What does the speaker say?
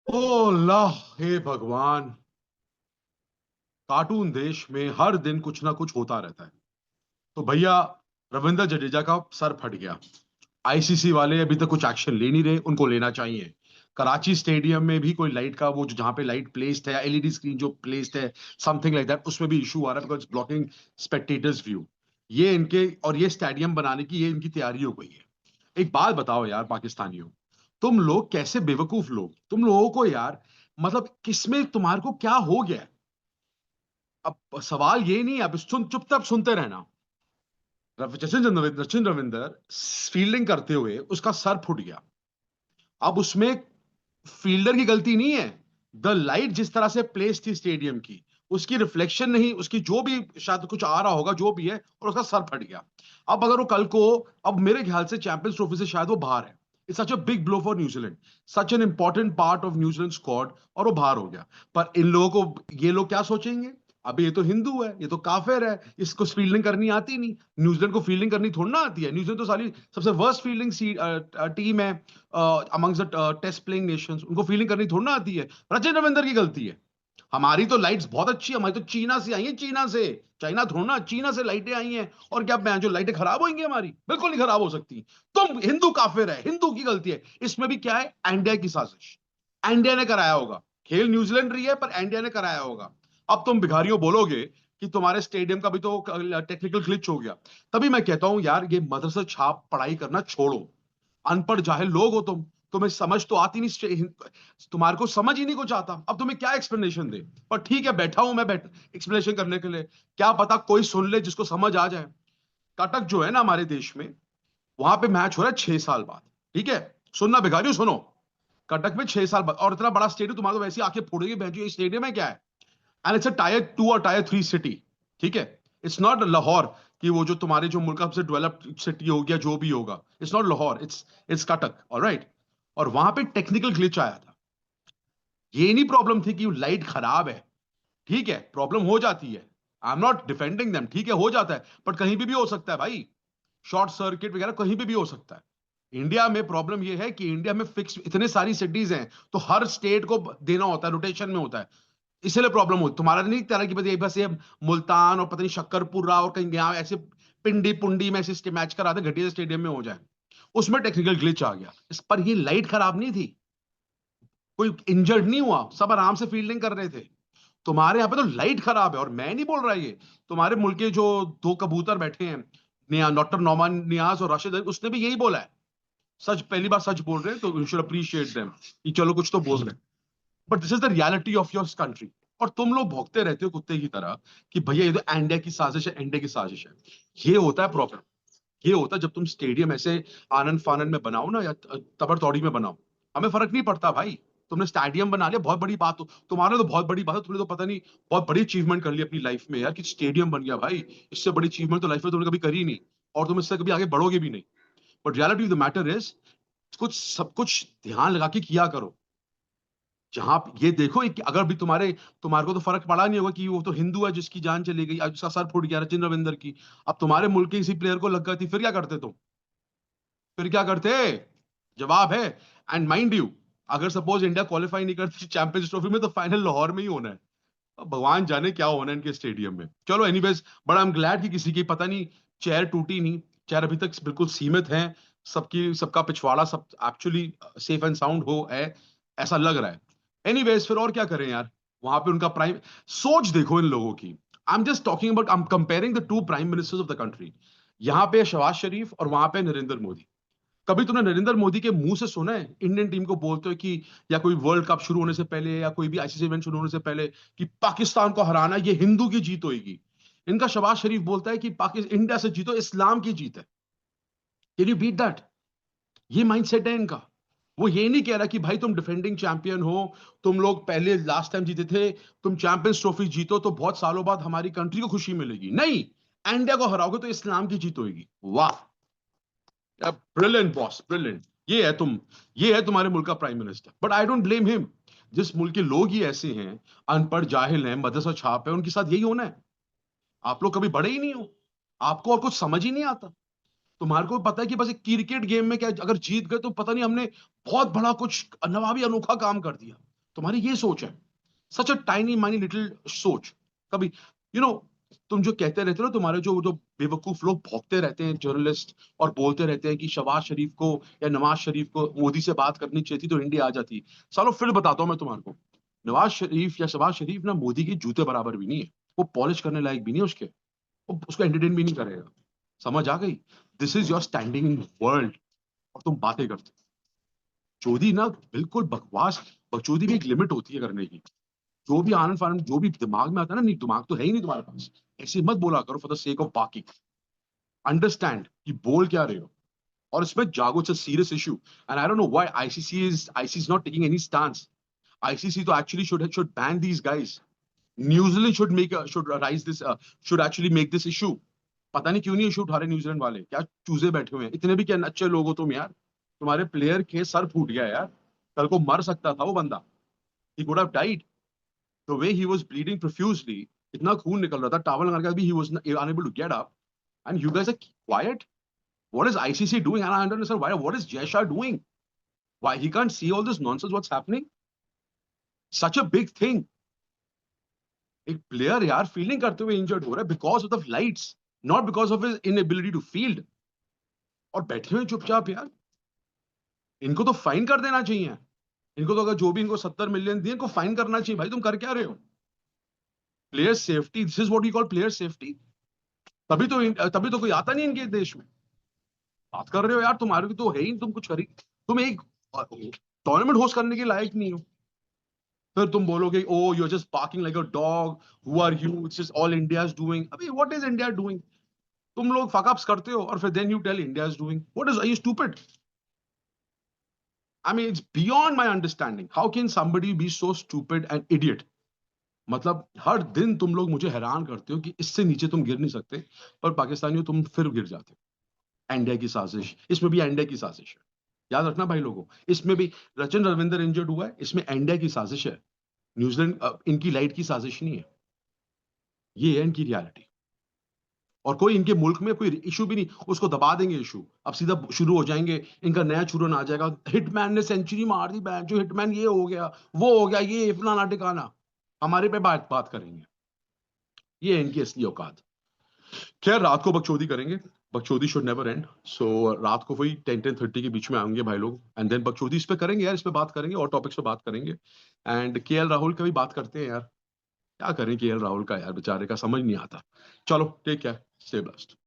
ओ अल्लाह, हे भगवान। कार्टून देश में हर दिन कुछ ना कुछ होता रहता है। तो भैया, रविंद्र जडेजा का सर फट गया। आईसीसी वाले अभी तक कुछ एक्शन ले नहीं रहे, उनको लेना चाहिए। कराची स्टेडियम में भी कोई लाइट का वो जहां पे लाइट प्लेस्ड है, एलईडी स्क्रीन जो प्लेस्ड है, समथिंग लाइक दैट, उसमें भी इशू आ रहा है बिकॉज ब्लॉकिंग स्पेक्टेटर्स व्यू। ये इनके और ये स्टेडियम बनाने की ये इनकी तैयारी हो गई है। एक बात बताओ यार पाकिस्तानियों, तुम लोग कैसे बेवकूफ लोग, तुम लोगों को यार, मतलब किसमें तुम्हारे को क्या हो गया है? अब सवाल ये नहीं है, अब चुपचाप सुनते रहना। सचिन रविंदर फील्डिंग करते हुए उसका सर फुट गया। अब उसमें फील्डर की गलती नहीं है। द लाइट जिस तरह से प्लेस थी स्टेडियम की, उसकी रिफ्लेक्शन नहीं, उसकी जो भी शायद कुछ आ रहा होगा जो भी है, और उसका सर फट गया। अब अगर वो कल को, अब मेरे ख्याल से चैंपियंस ट्रॉफी से शायद वो बाहर है। It's such a big blow for New Zealand, such an important part of New Zealand squad, और वो बाहर हो गया। पर इन लोगों को, ये लोग क्या सोचेंगे? अबे ये तो हिंदू है, ये तो काफिर है, इसको फील्डिंग करनी आती नहीं। न्यूजीलैंड को फील्डिंग करनी थोड़ी ना आती है। न्यूजीलैंड तो साली सबसे वर्स्ट फील्डिंग टीम है amongst the test playing nations. उनको फील्डिंग करनी थोड़ी ना आती है। रचिन रविंदर की गलती है। हमारी तो लाइट्स बहुत अच्छी है, हमारी तो चीना से आई है, चीना से। चाइना थोड़ा ना, चीना से लाइटें आई हैं। और क्या मैं जो लाइटें खराब होंगी हमारी? बिल्कुल नहीं खराब हो सकती। तुम हिंदू काफिर है, हिंदू की गलती है। इसमें भी क्या है? इंडिया की साजिश। इंडिया ने कराया होगा। खेल न्यूजीलैंड रही है पर इंडिया ने कराया होगा। अब तुम भिखारियों बोलोगे कि तुम्हारे स्टेडियम का भी तो टेक्निकल ग्लिच हो गया। तभी मैं कहता हूं यार, ये मदरसा छाप पढ़ाई करना छोड़ो। अनपढ़ जाहिल लोग हो तुम। तुम्हें समझ तो आती नहीं, तुम्हारे को समझ ही नहीं कुछ आता। अब तुम्हें क्या एक्सप्लेनेशन दे? पर ठीक है, बैठा हूं मैं एक्सप्लेनेशन करने के लिए। क्या पता कोई सुन ले जिसको समझ आ जाए। कटक जो है ना हमारे देश में, वहां पे मैच हो रहा है 6 साल बाद। ठीक है, सुनना भिखारियों सुनो। कटक में 6 साल बाद, और इतना बड़ा स्टेडियम, तुम्हारे तो वैसे ही आंखें फोड़ेगी, बहन ये स्टेडियम है क्या है? एंड इट्स अ टायर 2 और टायर 3 सिटी। ठीक है, इट्स नॉट लाहौर, कि वो जो तुम्हारे जो मुल्क का सबसे डेवलप्ड सिटी हो गया जो भी होगा। It's not Lahore, it's Cuttack, alright. और वहां पे टेक्निकल ग्लिच आया था। ये नहीं प्रॉब्लम थी कि लाइट खराब है। ठीक है, प्रॉब्लम हो जाती है। I am not defending them, ठीक है हो जाता है, बट कहीं भी हो सकता है भाई। शॉर्ट सर्किट वगैरह कहीं भी हो सकता है। इंडिया में प्रॉब्लम यह है कि इंडिया में फिक्स इतने सारी सिटीज हैं, तो हर स्टेट को देना होता है, रोटेशन में होता है। इसलिए प्रॉब्लम होती तुम्हारा नहीं तरह की, बस ये मुल्तान और पता नहीं शक्करपुरा और कहीं यहाँ ऐसे पिंडी पुंडी में ऐसे मैच कराते घटिया स्टेडियम में हो जाए। उसमें टेक्निकल ग्लिच आ गया, इस पर ये लाइट खराब नहीं थी। कोई इंजर्ड नहीं हुआ, सब आराम से फील्डिंग कर रहे थे। तुम्हारे यहाँ पे तो लाइट खराब है, और मैं नहीं बोल रहा ये। तुम्हारे मुल्क के जो दो कबूतर बैठे हैं, डॉक्टर नौमान नियाज और राशिद अली, उसने भी यही बोला है। सच, पहली बार सच बोल रहे हैं, तो यू शुड अप्रिशिएट देम कि चलो कुछ तो बोल रहे हैं। But this is the reality of your country. और तुम लोग भौंकते रहते हो कुत्ते की तरह कि भैया ये तो इंडिया की साजिश है, इंडिया की साजिश है। ये होता है प्रॉब्लम। ये होता है जब तुम स्टेडियम ऐसे आनंद फानंद में बनाओ ना, या तबड़तोड़ी में बनाओ। हमें फर्क नहीं पड़ता भाई। तुमने स्टेडियम बना लिया, बहुत बड़ी बात हो। तुम्हारा तो बहुत बड़ी बात है, तुमने तो पता नहीं बहुत बड़ी अचीवमेंट कर ली अपनी लाइफ में यार, कि स्टेडियम बन गया भाई। इससे बड़ी अचीवमेंट तो लाइफ में तुमने कभी करी नहीं। और तुम इससे कभी आगे बढ़ोगे भी नहीं। But reality of the matter is, कुछ सब कुछ ध्यान लगा के किया करो। जहां ये देखो, अगर भी तुम्हारे को तो फर्क पड़ा नहीं होगा कि वो तो हिंदू है जिसकी जान चली गई, आज उसका सर फूट गया रचिन रविंदर की। अब तुम्हारे मुल्क के किसी प्लेयर को लग गई थी, फिर क्या करते तुम? फिर क्या करते? जवाब है। एंड माइंड यू, अगर सपोज इंडिया क्वालिफाई नहीं करती चैंपियंस ट्रॉफी में, तो फाइनल लाहौर में ही होना है। अब भगवान जाने क्या होना है इनके स्टेडियम में। चलो anyways, but I am glad कि किसी की पता नहीं चेयर टूटी नहीं। चेयर अभी तक बिल्कुल सीमित है। सबकी सबका पिछवाड़ा सब एक्चुअली सेफ एंड साउंड हो है, ऐसा लग रहा है। एनीवेज, फिर और क्या करें यार। वहां पे उनका प्राइम, सोच देखो इन लोगों की। I am just talking about, I am comparing the two prime ministers of the country. यहाँ पे शहबाज शरीफ और वहां पे नरेंद्र मोदी। कभी तूने नरेंद्र मोदी के मुंह से सुना है इंडियन टीम को बोलते हो कि, या कोई वर्ल्ड कप शुरू होने से पहले या कोई भी आईसीसी इवेंट शुरू होने से पहले, कि पाकिस्तान को हराना ये हिंदू की जीत होगी? इनका शहबाज शरीफ बोलता है कि पाकिस्तान इंडिया से जीतो इस्लाम की जीत है। Can you beat that? ये माइंडसेट है इनका। वो ये नहीं कह रहा कि भाई तुम डिफेंडिंग चैंपियन हो, तुम लोग पहले लास्ट टाइम जीते थे, तुम चैंपियंस ट्रॉफी जीतो तो बहुत सालों बाद हमारी कंट्री को खुशी मिलेगी। नहीं, इंडिया को हराओगे तो इस्लाम की जीत होगी। वाह, ब्रिलियंट बॉस, ब्रिलियंट। ये है तुम, ये है तुम्हारे मुल्क का prime minister. But I don't blame him. जिस मुल्क के लोग ही ऐसे हैं, अनपढ़ जाहिल हैं, मदरसा छाप है, उनके साथ यही होना है। आप लोग कभी बड़े ही नहीं हो, आपको और कुछ समझ ही नहीं आता। तुम्हारे को पता है कि बस एक क्रिकेट गेम में क्या, अगर जीत गए तो पता नहीं हमने बहुत बड़ा कुछ नवाबी अनोखा काम कर दिया। तुम्हारी ये सोच है, सच अ टाइनी माइनी लिटिल सोच। कभी यू नो तुम जो कहते रहते हो ना, तुम्हारे जो जो बेवकूफ लोग भौंकते रहते हैं जर्नलिस्ट, और बोलते रहते हैं कि शहबाज शरीफ को या नवाज शरीफ को मोदी से बात करनी चाहिए थी तो इंडिया आ जाती। सालो फिर बताता हूं मैं तुम्हारे को, नवाज शरीफ या शहबाज शरीफ ना मोदी के जूते बराबर भी नहीं है। वो पॉलिश करने लायक भी नहीं है उसके, वो उसको एंटरटेन भी नहीं करेगा। समझ आ गई? This is your standing in world, और तुम बातें करते हो। चोदी ना बिल्कुल बकवास। बकचोदी भी एक लिमिट होती है करने की। जो भी आनंद फानंद जो भी दिमाग में आता है ना, नहीं दिमाग तो है ही नहीं तुम्हारे पास, ऐसे मत बोला करो फॉर द सेक ऑफ बाकी। अंडरस्टैंड कि बोल क्या रहे हो, और इसमें जागो। It's a serious issue, and I don't know why ICC is not taking any stance. ICC तो actually should ban these guys. New Zealand should raise this, should actually make this issue. पता नहीं क्यों नहीं इशू उठा रहे New Zealand वाले, क्या चूजे बैठे हुए हैं इतने भी, क्या अच्छे लोग हो तुम यार। तुम्हारे प्लेयर के सर फूट गया यार, कल को मर सकता था वो बंदा। He could have died. The way he was bleeding profusely, इतना खून निकल रहा था, टावल लगा के भी he was unable to get up, and you guys are quiet. What is ICC doing? And I don't understand why. What is Jay Shah doing? Why he can't see all this nonsense? What's happening? Such a big thing. एक player यार fielding करते हुए injured हो रहा है because of the lights, not because of his inability to field. और बैठे हुए चुपचाप यार, इनको तो फाइन कर देना चाहिए। इनको तो अगर जो भी इनको 70 मिलियन दिए, इनको फाइन करना चाहिए। भाई तुम कर क्या रहे हो? Player safety, this is what you call player safety? तभी तो कोई आता नहीं इनके देश में। बात कर रहे हो यार, तुम्हारे भी तो है ही, तुम कुछ करी। तुम एक टूर्नामेंट होस्ट करने के लायक नहीं हो। फिर तुम बोलोगे oh you are just barking like a dog, who are you, it's just all India is doing. अबे व्हाट इज इंडिया डूइंग? तुम लोग फक अप्स करते हो और फिर then you tell India is doing. What is, are you stupid? I mean it's beyond my understanding, how can somebody be so stupid and idiot. मतलब हर दिन तुम लोग मुझे हैरान करते हो कि इससे नीचे तुम गिर नहीं सकते, पर पाकिस्तानियों तुम फिर गिर जाते हो। एनडीए की साजिश, इसमें भी एनडीए की साजिश है। याद रखना भाई लोगों, इसमें भी रचिन रविंदर इंजर्ड हुआ है, इसमें एनडीए की साजिश है। न्यूजीलैंड इनकी लाइट की साजिश नहीं है। ये है इनकी रियलिटी। और कोई इनके मुल्क में कोई इशू भी नहीं, उसको दबा देंगे इशू। अब सीधा शुरू हो जाएंगे, इनका नया चूरन आ जाएगा, हिटमैन ने सेंचुरी मार दी, बैन जो हिटमैन ये हो गया, वो हो गया, ये फलाना टिकाना। हमारे पे बात बात करेंगे। ये है इनकी असली औकात। खैर रात को बकचोदी करेंगे। बकचोदी शुड नेवर एंड। सो रात को वही 10-10:30 के बीच में आएंगे भाई लोग, एंड देन बकचोदी इस पे करेंगे यार, इस पे बात करेंगे और टॉपिक्स पे बात करेंगे। एंड केएल राहुल का भी बात करते हैं यार। क्या करें केएल राहुल का यार, बेचारे का समझ नहीं आता। चलो टेक केयर, स्टे ब्लेस्ड।